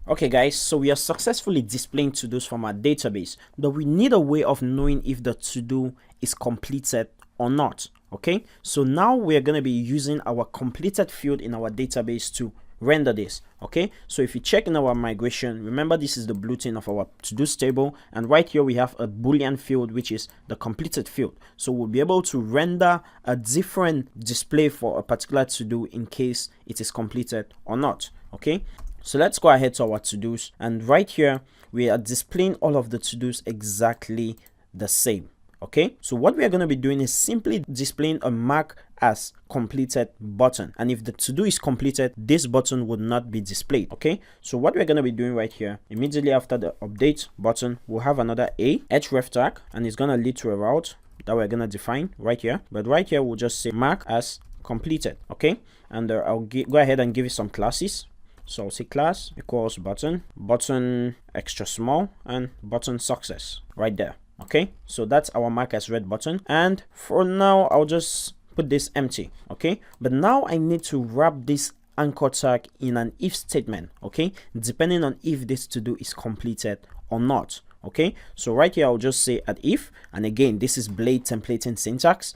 Okay guys, so we are successfully displaying to-dos from our database, but we need a way of knowing if the to-do is completed or not. Okay, so now we're going to be using our completed field in our database to render this. Okay, so if you check in our migration, remember this is the blue thing of our to-dos table, and right here we have a boolean field which is the completed field. So we'll be able to render a different display for a particular to-do in case it is completed or not. Okay, so let's go ahead to our to-dos, and right here we are displaying all of the to-dos exactly the same. Okay, so what we are going to be doing is simply displaying a mark as completed button, and if the to-do is completed, this button would not be displayed. Okay, so what we're going to be doing right here, immediately after the update button, we'll have another href tag, and it's going to lead to a route that we're going to define right here. But right here we'll just say mark as completed. Okay, and I'll go ahead and give it some classes. So I'll say class equals button, button extra small, and button success right there. Okay, so that's our mark as red button, and for now I'll just put this empty. Okay, but now I need to wrap this anchor tag in an if statement. Okay, depending on if this to do is completed or not. Okay, so right here I'll just say at if, and again this is Blade templating syntax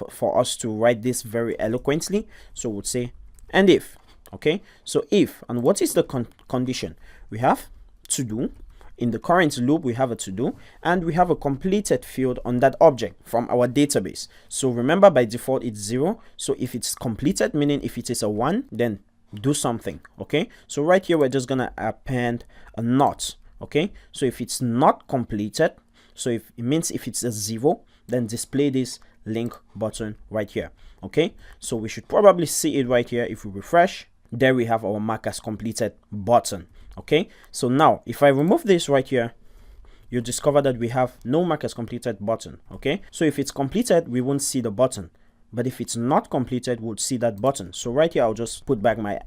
for us to write this very eloquently. So we'll say and if. Okay, so if, and what is the condition? We have to do. In the current loop, we have a to do, and we have a completed field on that object from our database. So remember, by default it's 0. So if it's completed, meaning if it is a 1, then do something. Okay, so right here we're just gonna append a not. Okay, so if it's not completed, so if it means if it's a 0, then display this link button right here. Okay, so we should probably see it right here. If we refresh, there we have our mark as completed button. Okay, so now if I remove this right here, you discover that we have no mark as completed button. Okay, so if it's completed, we won't see the button, but if it's not completed, we'll see that button. So right here I'll just put back my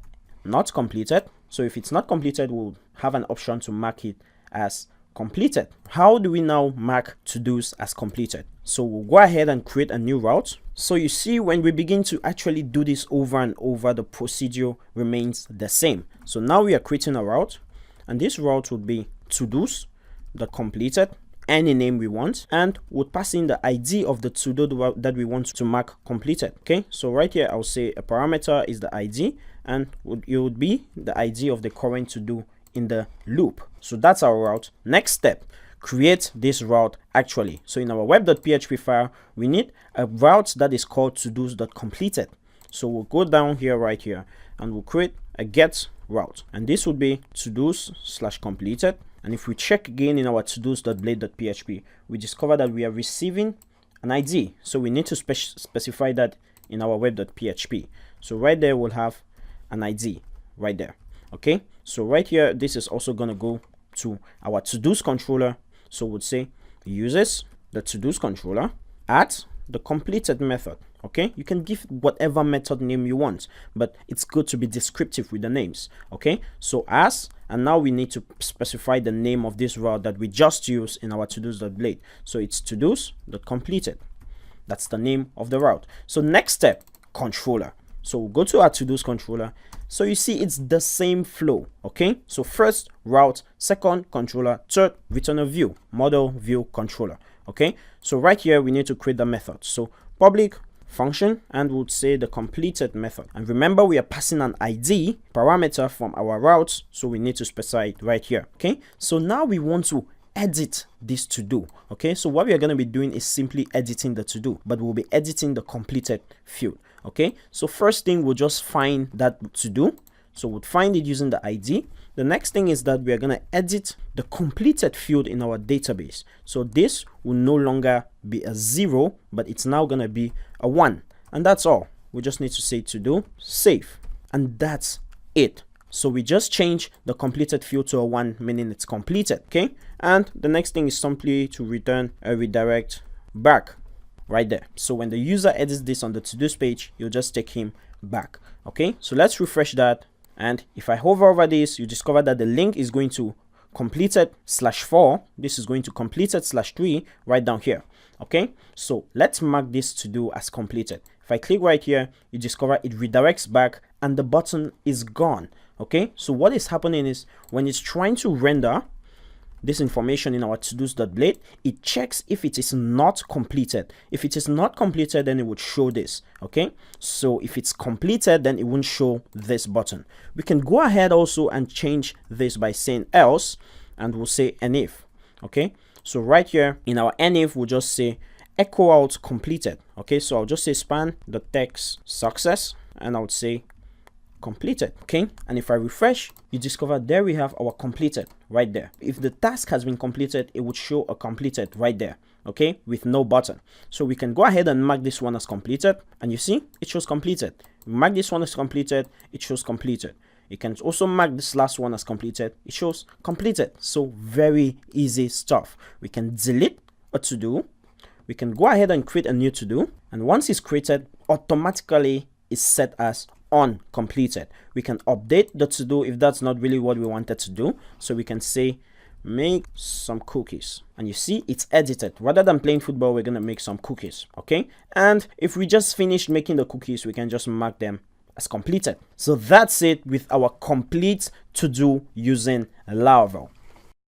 not completed. So if it's not completed, we'll have an option to mark it as completed. How do we now mark to-dos as completed? So we'll go ahead and create a new route. So you see, when we begin to actually do this over and over, the procedure remains the same. So now we are creating a route, and this route would be to-dos, the completed, any name we want, and we'll pass in the ID of the to-do that we want to mark completed. Okay, so right here I'll say a parameter is the ID, and it would be the ID of the current to-do in the loop. So that's our route. Next step, create this route actually. So in our web.php file, we need a route that is called todos.completed. So we'll go down here right here, and we'll create a get route, and this would be todos/completed. And if we check again in our todos.blade.php, we discover that we are receiving an ID. So we need to specify that in our web.php. So right there we'll have an ID right there. Okay, so right here this is also going to go to our to-dos controller. So we'll say uses the to-dos controller at the completed method. Okay, you can give whatever method name you want, but it's good to be descriptive with the names. Okay, so as, and now we need to specify the name of this route that we just used in our todos.blade. So it's todos.completed. That's the name of the route. So next step, controller. So we'll go to our to-dos controller. So you see it's the same flow. Okay, so first route, second controller, third return a view, model view controller. Okay, so right here we need to create the method. So public function, and we'll say the completed method, and remember we are passing an ID parameter from our routes, so we need to specify it right here. Okay, so now we want to edit this to do. Okay, so what we are going to be doing is simply editing the to do, but we'll be editing the completed field. Okay, so first thing, we'll just find that to do. So we'll find it using the ID. The next thing is that we are going to edit the completed field in our database. So this will no longer be a 0, but it's now going to be a 1. And that's all. We just need to say to do, save. And that's it. So we just change the completed field to a 1, meaning it's completed. Okay, and the next thing is simply to return a redirect back right there. So when the user edits this on the to-dos page, you'll just take him back. Okay, so let's refresh that. And if I hover over this, you discover that the link is going to completed/4. This is going to completed/3 right down here. Okay, so let's mark this to do as completed. If I click right here, you discover it redirects back and the button is gone. Okay, so what is happening is when it's trying to render this information in our todos.blade, it checks if it is not completed. If it is not completed, then it would show this. Okay, so if it's completed, then it won't show this button. We can go ahead also and change this by saying else, and we'll say if. Okay, so right here in our if, we'll just say echo out completed. Okay, so I'll just say span the text success, and I would say completed. Okay, and if I refresh, you discover there we have our completed right there. If the task has been completed, it would show a completed right there, okay, with no button. So we can go ahead and mark this one as completed, and you see it shows completed. Mark this one as completed, it shows completed. You can also mark this last one as completed, it shows completed. So very easy stuff. We can delete a to-do, we can go ahead and create a new to-do, and once it's created, automatically it's set as on completed. We can update the to-do if that's not really what we wanted to do. So we can say make some cookies, and you see it's edited. Rather than playing football, we're gonna make some cookies. Okay, and if we just finished making the cookies, we can just mark them as completed. So that's it with our complete to-do using Laravel.